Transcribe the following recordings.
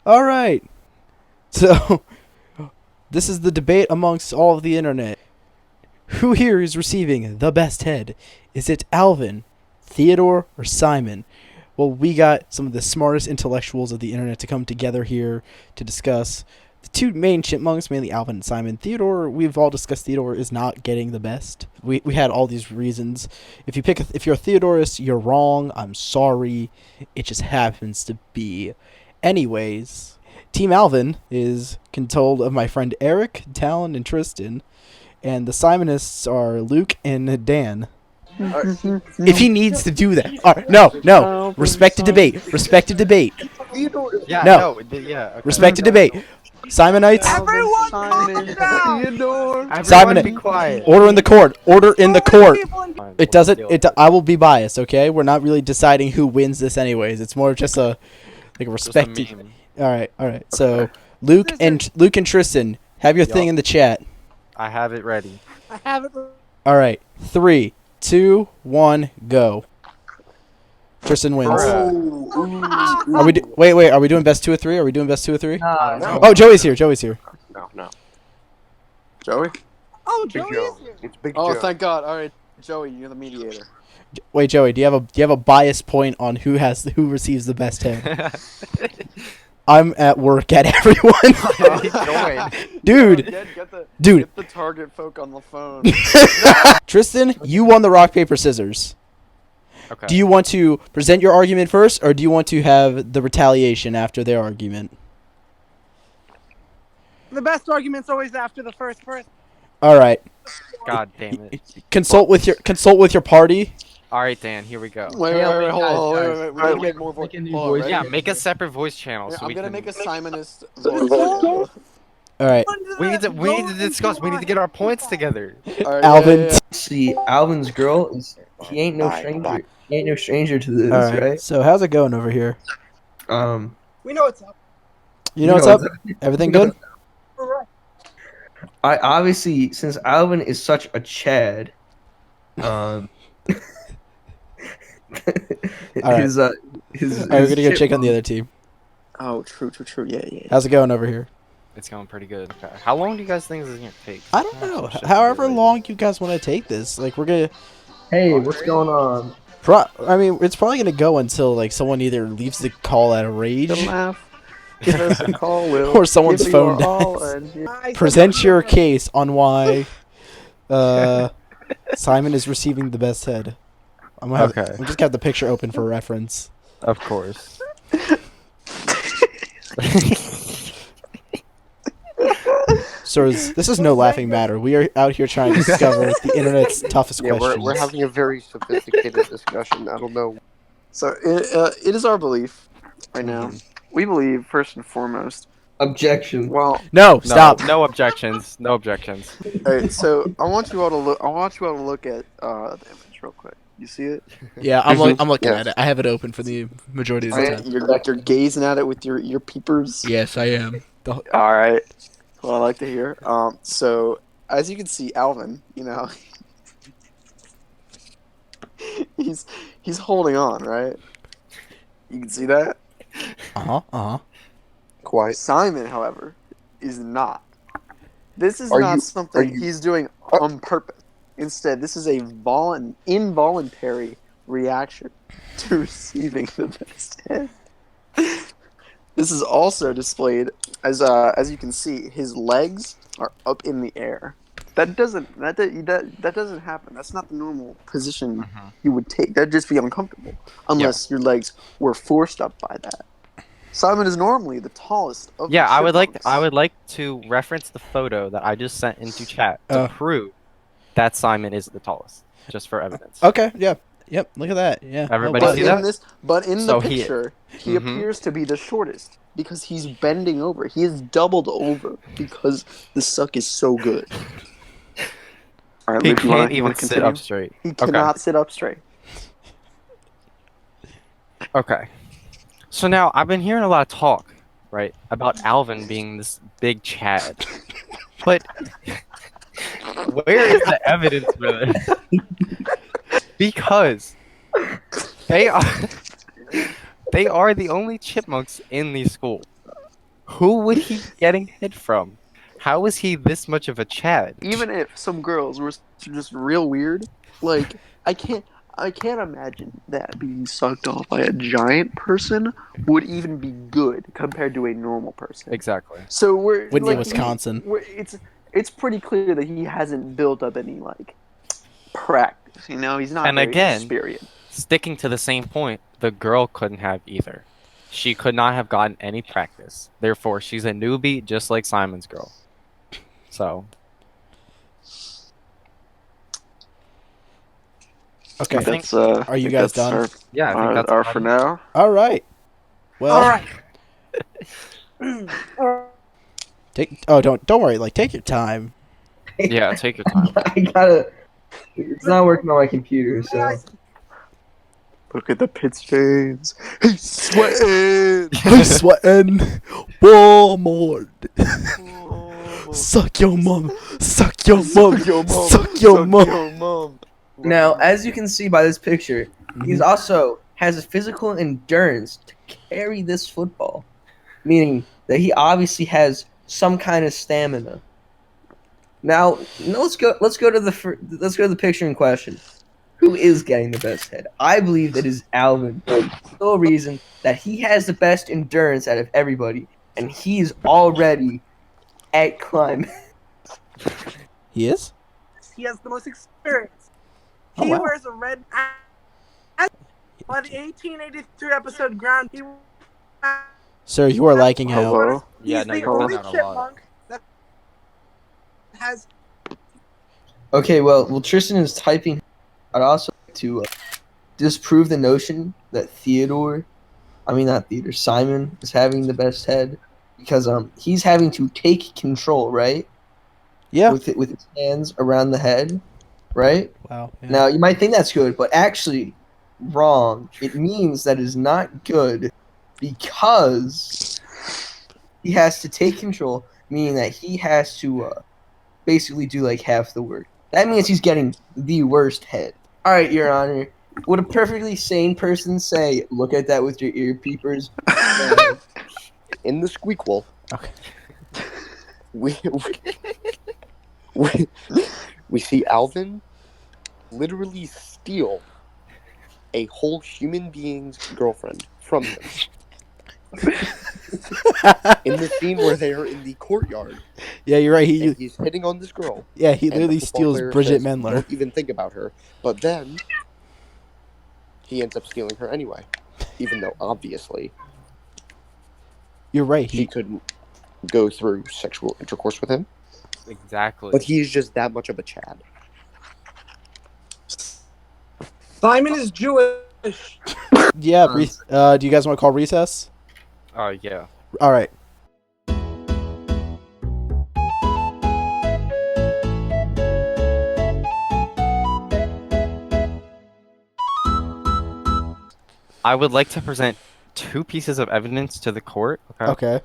All right. So, this is the debate amongst all of the internet. Who here is receiving the best head? Is it Alvin, Theodore, or Simon? Well, we got some of the smartest intellectuals of the internet to come together here to discuss the two main chipmunks, mainly Alvin and Simon. Theodore, we've all discussed Theodore is not getting the best. We had all these reasons. If you're a Theodorist, you're wrong. I'm sorry. It just happens to be. Anyways, Team Alvin is controlled of my friend Eric, Talon, and Tristin, and the Simonists are Luke and Dan. If he needs to do that. No. Respect the debate. Respect the debate. Yeah, No. Okay. Respect the debate. Simonites. Everyone calm down! Simon, be quiet. Order in the court. Order in the court. It doesn't. We'll deal with I will be biased. Okay, we're not really deciding who wins this, anyways. It's more of just a respect. Just a meme. All right. So Luke and Tristin, have your thing in the chat. I have it ready. I have it. All right. 3, 2, 1, go. Tristin wins. Are we wait? Are we doing best 2 or 3? Are we doing best 2 or 3? No. Oh, Joey's here. No. Joey? Oh, Big Joey Joe. is here. It's Big Oh, Joe. thank God. All right, Joey, you're the mediator. Wait, Joey, do you have a bias point on who receives the best head? I'm at work at everyone. Dude. Get the target folk on the phone. Tristin, you won the rock paper scissors. Okay. Do you want to present your argument first, or do you want to have the retaliation after their argument? The best argument's always after the first person. All right. God damn it. Consult with your party. All right, Dan. Here we go. Wait, hold on. We need to make more voice. Yeah, make a separate voice channel. So I'm gonna can... make a Simonist voice. All right. We need to discuss. We need to get our points together. Right, Alvin. See, Alvin's girl he ain't no stranger. He ain't no stranger to this, All right. right? So how's it going over here? We know what's up. You know what's up? Everything good? We're right. I obviously, since Alvin is such a Chad, his All right, we're gonna go check on the other team. Oh, true. Yeah. How's it going over here? It's going pretty good. Okay. How long do you guys think this is gonna take? I don't know. However long you guys want to take this, like we're gonna. Hey, what's going on? I mean, it's probably gonna go until like someone either leaves the call out of rage, Give us a call, Will. or someone's Give phone your all dies. and- Present your case on why Simon is receiving the best head. I'm just gonna have the picture open for reference. Of course. So this is no laughing matter. We are out here trying to discover the internet's toughest Yeah, questions. we're having a very sophisticated discussion. I don't know. So it is our belief right now. We believe first and foremost. Objection. Well, No, stop. No objections. No objections. all right. So I want you all to look at the image real quick. You see it? Yeah, I'm looking Yeah. at it. I have it open for the majority of the Right? time. You're gazing at it with your peepers. Yes, I am. All right. Well, I like to hear. So as you can see, Alvin, he's holding on, right? You can see that. Quite. Simon, however, is not. This is Are not you- something are you- he's doing on purpose. Instead, this is a involuntary reaction to receiving the best head. This is also displayed as you can see, his legs are up in the air. That doesn't happen. That's not the normal position you would take. That'd just be uncomfortable unless your legs were forced up by that. Simon is normally the tallest of Yeah, the I chipmunks. would like to reference the photo that I just sent into chat to prove that Simon is the tallest, just for evidence. Okay. Yeah. Yep. Look at that. Yeah. Everybody Oh, see wow. that? But in So the he- picture, he appears to be the shortest because he's bending over. He is doubled over because the suck is so good. All right, He Luke, you wanna can't even sit continue? up straight. He cannot sit up straight. Okay. So now I've been hearing a lot of talk, right, about Alvin being this big Chad. But where is the evidence for this? Because they are the only chipmunks in the school. Who would he be getting hit from? How is he this much of a Chad? Even if some girls were just real weird, like I can't imagine that being sucked off by a giant person would even be good compared to a normal person. Exactly. So we're Whitney, like, Wisconsin. It's pretty clear that he hasn't built up any like practice. You know, he's not And very again, experienced. Sticking to the same point, the girl couldn't have either. She could not have gotten any practice. Therefore, she's a newbie just like Simon's girl. So, Okay. I think- That's Are you guys done? yeah, I think that's our about for it. now. All right. Well, All right. don't worry. Like, take your time. Yeah, take your time. I gotta. It's not working on my computer, so. Look at the pit stains. He's sweating. I'm sweating. Walmart. Suck your mom. Suck your mom. Suck your mom. Now, as you can see by this picture, he's also has a physical endurance to carry this football, meaning that he obviously has some kind of stamina. Now, let's go to the picture in question. Who is getting the best head? I believe that is Alvin. For the sole reason that he has the best endurance out of everybody, and he's already at climb. He is? He has the most experience. Oh, He wow. wears a red. By the 1883 episode Ground, he Sir, you are liking how. Hello? Yeah, he's no, the you're only cutting out a lot. chipmunk that has. Okay, well, Tristan is typing. I'd also like to disprove the notion that Simon is having the best head because he's having to take control, right? Yeah. With his hands around the head, right? Wow. Yeah. Now you might think that's good, but actually, wrong. It means that is not good because he has to take control, meaning that he has to basically do like half the work. That means he's getting the worst head. All right, Your Honor. Would a perfectly sane person say, "Look at that with your ear peepers"? In the squeakquel, Okay. we see Alvin literally steal a whole human being's girlfriend from him. In the scene where they are in the courtyard, Yeah, you're right. and he's hitting on this girl. He and the literally football steals player Bridget says, Mendler. Don't even think about her. But then he ends up stealing her anyway, even though obviously You're right. she couldn't go through sexual intercourse with him. Exactly. But he's just that much of a Chad. Simon is Jewish. Yeah. Do you guys want to call recess? Yeah. All right. I would like to present two pieces of evidence to the court. Okay. Okay.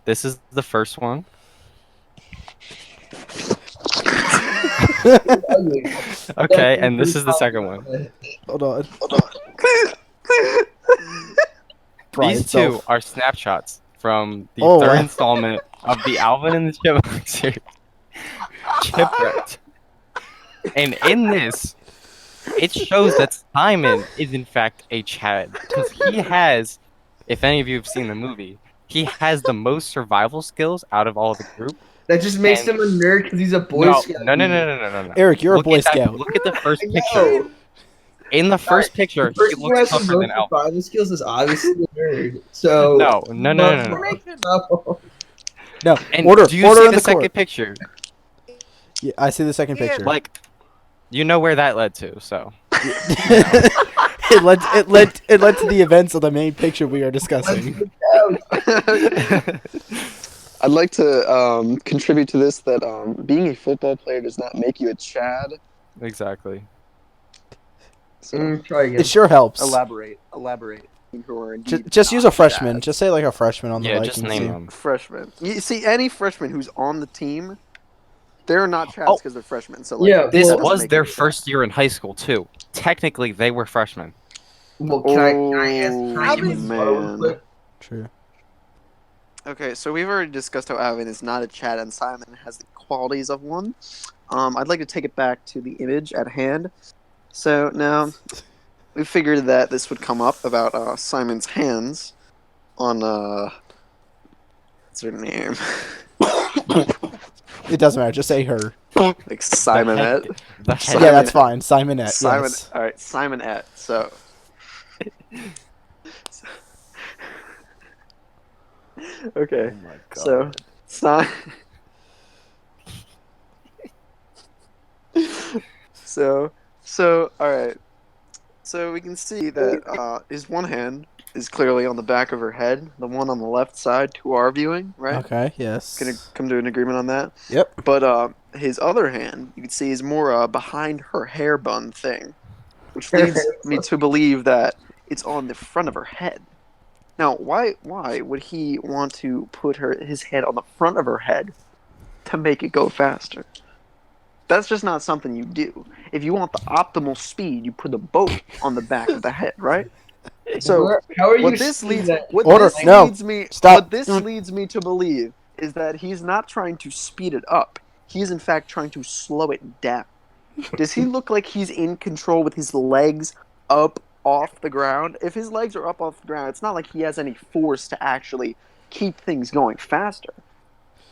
This is the first one. Okay, and this is the second one. Hold on. These two are snapshots from the Oh, third wow. installment of the Alvin and the Chipmunks series, Chipwrecked. And in this, it shows that Simon is in fact a Chad because he has, if any of you have seen the movie, he has the most survival skills out of all of the group. That just makes And- him a nerd because he's a Boy No, Scout. no. Eric, you're a Look Boy at that- Scout. Look at the first I picture. know. In the first picture, The person he who looks has the tougher than most Alvin. survival skills is obviously a nerd. So No. No. And Order. do you Order see in the the second court. picture? Yeah, I see the second Yeah. picture. Like, you know where that led to. So it led to the events of the main picture we are discussing. I'd like to contribute to this that being a football player does not make you a Chad. exactly. So, Try again. It sure helps. elaborate. Who are indeed Just use not a freshman. Chads. Just say like a freshman on the Yeah, Vikings just name team. them. Freshman. You see, any freshman who's on the team, they're not Chads Oh. because they're freshmen. So like, Yeah, This that doesn't was make their any first year in high school too. Technically, they were freshmen. Well, can I ask Oh, can I man. real quick? True. Okay, so we've already discussed how Alvin is not a Chad and Simon has the qualities of one. I'd like to take it back to the image at hand. So now we figured that this would come up about Simon's hands on what's her name? It doesn't matter. Just say her. Like Simonette. The head. Yeah, that's fine. Simonette. Simon. Yes. All right, Simonette. So. Okay. Oh my god. So, all right. So we can see that his one hand is clearly on the back of her head. The one on the left side to our viewing, right? Okay. Yes. Gonna come to an agreement on that. Yep. But his other hand, you can see, is more behind her hair bun thing, which leads me to believe that it's on the front of her head. Now, why would he want to put his head on the front of her head to make it go faster? That's just not something you do. If you want the optimal speed, you put the boat on the back of the head, right? So How are you what this seeing leads that? Stop. this leads me to believe is that he's not trying to speed it up. He's in fact trying to slow it down. Does he look like he's in control with his legs up off the ground? If his legs are up off the ground, it's not like he has any force to actually keep things going faster.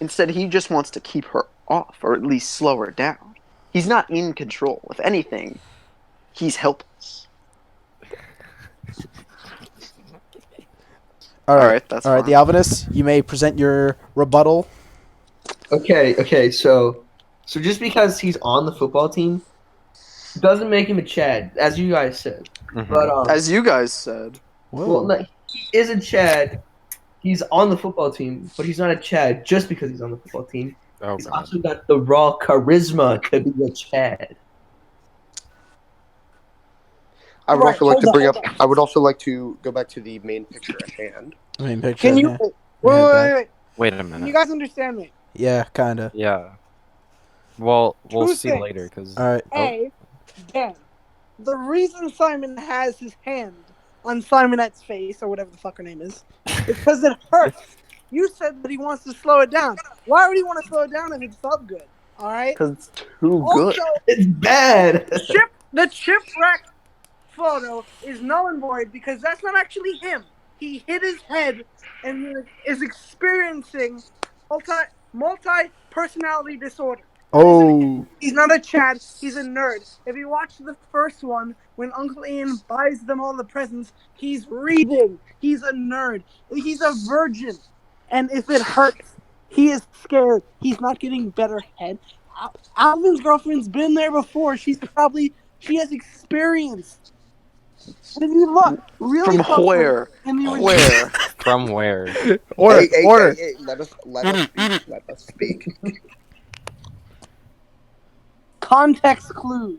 Instead, he just wants to keep her off, or at least slow her down. He's not in control. If anything, he's helpless. All right. That's All right. fine. The Alvinist, you may present your rebuttal. Okay, so just because he's on the football team doesn't make him a Chad, as you guys said. Mhm. But As you guys said, well, no, he is a Chad. He's on the football team, but he's not a Chad just because he's on the football team. Oh He's god. also got the raw charisma to be a Chad. I would Right, also like hold to on, bring up. hold on. I would also like to go back to the main picture at hand. I mean, picture. Can you Yeah. wait? Wait a Can you minute. guys understand me? Yeah. Kinda. Yeah. Well, we'll Two see things. later because. All right. A, Dan, the reason Simon has his hand on Simonette's face, or whatever the fuck her name is because it hurts. You said that he wants to slow it down. Why would he want to slow it down if it felt good? All right. because it's too good. Also, It's bad. the chipwreck photo is null and void because that's not actually him. He hit his head and is experiencing multi personality disorder. Oh. He's not a Chad. He's a nerd. If you watch the first one, when Uncle Ian buys them all the presents, he's reading. He's a nerd. He's a virgin. And if it hurts, he is scared. He's not getting better head. Alvin's girlfriend's been there before. She has experience. And if you look really From closely where? in the original, Where? From where? Order. Hey, Order. hey, let us speak. Let us speak. context clues.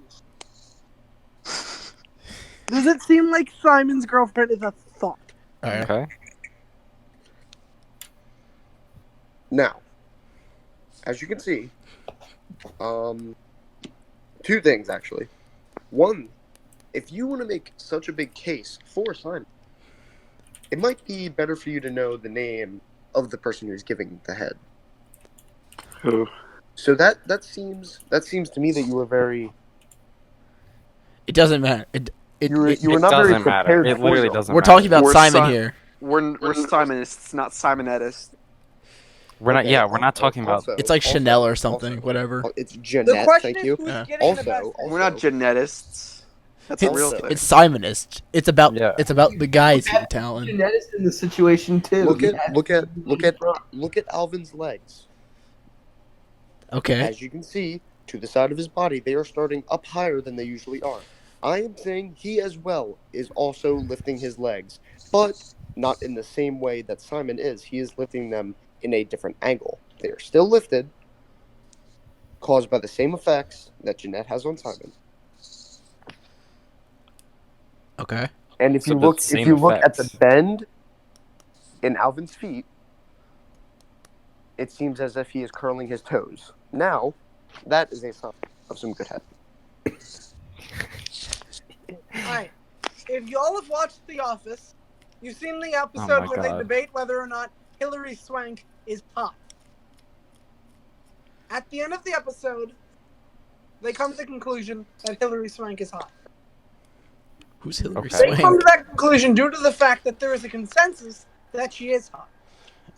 Does it seem like Simon's girlfriend is a thought? All right. Okay. Now, as you can see, two things actually. One, if you want to make such a big case for Simon, it might be better for you to know the name of the person who's giving the head. Who? So that seems to me that you were very It doesn't matter. you were It not very doesn't matter. prepared. It for literally it. doesn't We're matter. talking about We're Simon si- here. We're Simonists, not Simonettists. We're not. Okay, Yeah, we're not talking about. also- It's like also- Chanel or something. also- Whatever. It's The Jeanette. question Thank is you. who's Yeah. getting the Also- best. also- We're not genetists. That's a It's real thing. it's Simonist. It's about Yeah. the guys here, Talon. Jeanette's in the situation too. Look He at has look to at be look at front. look at Alvin's legs. Okay. As you can see, to the side of his body, they are starting up higher than they usually are. I am saying he as well is also lifting his legs, but not in the same way that Simon is. He is lifting them in a different angle. They are still lifted, caused by the same effects that Jeanette has on Simon. Okay. And if So you the look same at the effects. bend in Alvin's feet, it seems as if he is curling his toes. Now, that is a sign of some good head. Alright. If y'all have watched The Office, you've seen the Oh episode my where they God. debate whether or not Hilary Swank is hot. At the end of the episode, they come to the conclusion that Hilary Swank is hot. Who's Hillary Okay. They come Swank? to that conclusion due to the fact that there is a consensus that she is hot.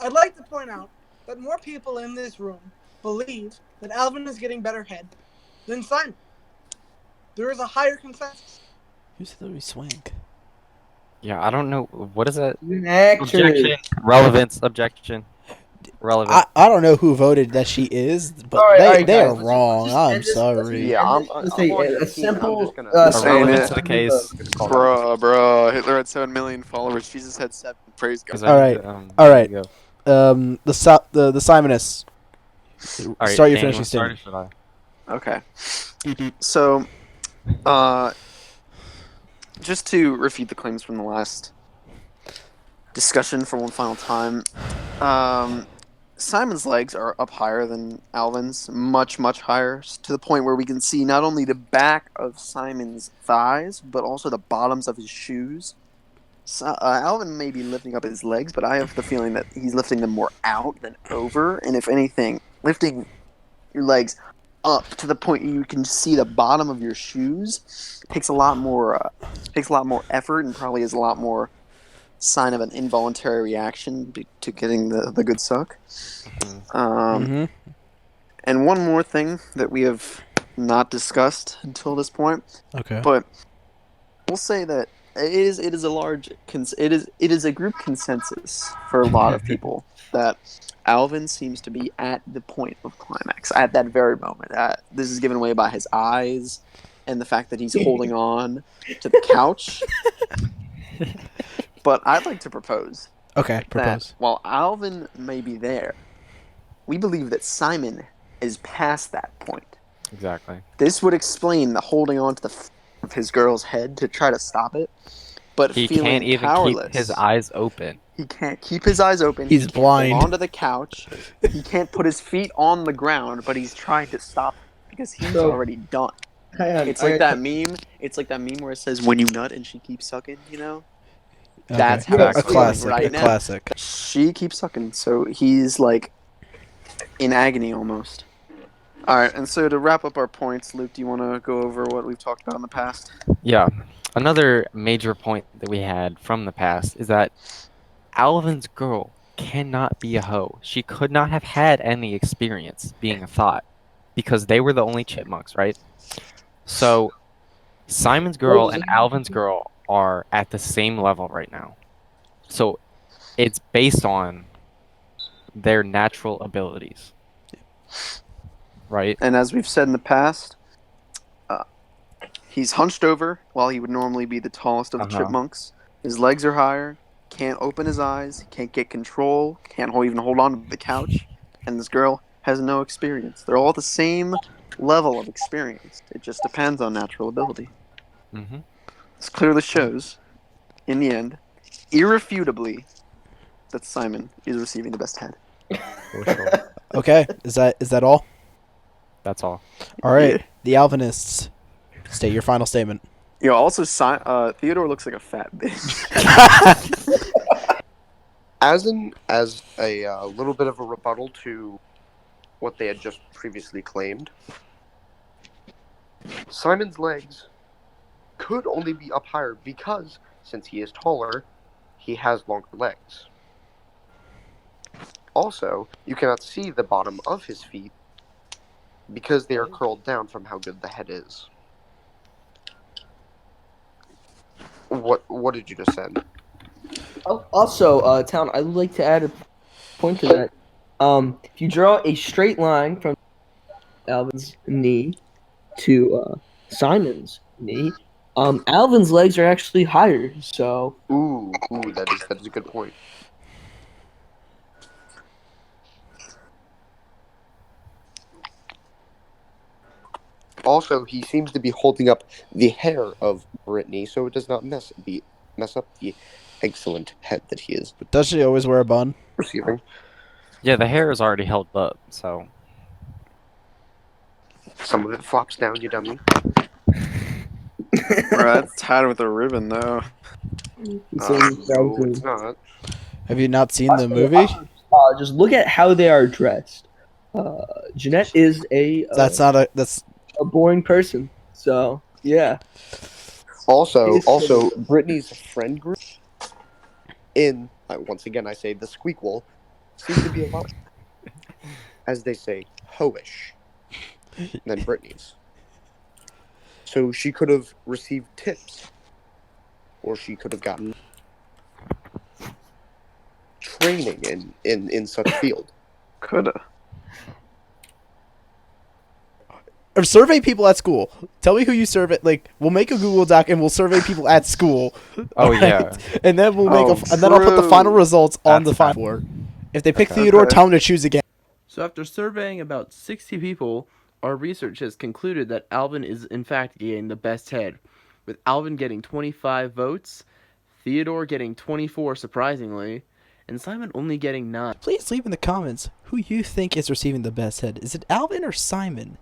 I'd like to point out that more people in this room believe that Alvin is getting better head than Simon. There is a higher consensus. Who's Hillary Swank? Yeah, I don't know. What is that? An actor. Objection. Relevance. Objection. Relevant. I don't know who voted that she is, but All right, they, all right, they guys, are let's wrong. just I'm end this- sorry. Yeah, I'm Let's on say your a team. simple, I'm just gonna. Irrelevant to the it. case. Bruh. Hitler had 7 million followers. Jesus had 7. Praise God. Is All there- right, all there right. you go. The Simonists. All right, Start your Danny, finishing wanna start or statement. should I? Okay. So, just to refute the claims from the last discussion for one final time, Simon's legs are up higher than Alvin's, much, much higher, to the point where we can see not only the back of Simon's thighs, but also the bottoms of his shoes. So, Alvin may be lifting up his legs, but I have the feeling that he's lifting them more out than over, and if anything, lifting your legs up to the point you can see the bottom of your shoes takes a lot more effort, and probably is a lot more sign of an involuntary reaction to getting the good suck. Mm-hmm. And one more thing that we have not discussed until this point, Okay. but we'll say that it is a group consensus for a lot of people that Alvin seems to be at the point of climax at that very moment. This is given away by his eyes and the fact that he's holding on to the couch. But I'd like to propose Okay. Propose. that while Alvin may be there, we believe that Simon is past that point. Exactly. This would explain the holding on to of his girl's head to try to stop it, but He feeling can't even powerless. keep his eyes open. He can't keep his eyes open. He's He can't blind. hold onto the couch. He can't put his feet on the ground, but he's trying to stop it because he's So- already done. Hang on, It's I like got- that meme. It's like that meme where it says "When you nut and she keeps sucking," you know. Okay. That's how a it's feeling classic. right a now. classic. She keeps sucking, so he's like in agony almost. All right, and so to wrap up our points, Luke, do you want to go over what we've talked about in the past? Yeah. Another major point that we had from the past is that Alvin's girl cannot be a hoe. She could not have had any experience being a thought because they were the only chipmunks, right? So Simon's girl and Alvin's girl are at the same level right now. So it's based on their natural abilities. Right? And as we've said in the past, he's hunched over while he would normally be the tallest of the chipmunks. His legs are higher, can't open his eyes, can't get control, can't even hold on to the couch, and this girl has no experience. They're all the same level of experience. It just depends on natural ability. Mm-hmm. This clearly shows, in the end, irrefutably, that Simon is receiving the best head. For sure. Okay. Is that all? That's all. All right. The Alvinists. State your final statement. Also, Theodore looks like a fat bitch. As a little bit of a rebuttal to what they had just previously claimed, Simon's legs could only be up higher because, since he is taller, he has longer legs. Also, you cannot see the bottom of his feet because they are curled down from how good the head is. What did you just say? Also, Talon, I would like to add a point to that. If you draw a straight line from Alvin's knee to Simon's knee, Alvin's legs are actually higher. So Ooh, that is a good point. Also, he seems to be holding up the hair of Brittany, so it does not mess up the excellent head that he is Does she always wear a bun? receiving. Yeah, the hair is already held up, so Some of it flops down, you dummy. Right, it's tied with a ribbon, though. No, it's not. Have you not seen the movie? Just look at how they are dressed. Jeanette is That's not a. That's a boring person. So yeah. Also, Brittany's friend group in once again I say the squeakquel seems to be a lot, as they say, hoish than Brittany's. So she could have received tips, or she could have gotten training in such field. Coulda. or survey people at school. Tell me who you survey. Like, we'll make a Google Doc and we'll survey people at school. Oh, alright? yeah. And then we'll make and then I'll put the final results on the final board. If they pick Okay. Theodore, tell them to choose again. So after surveying about 60 people, our research has concluded that Alvin is in fact getting the best head, with Alvin getting 25 votes, Theodore getting 24 surprisingly, and Simon only getting 9. Please leave in the comments who you think is receiving the best head. Is it Alvin or Simon?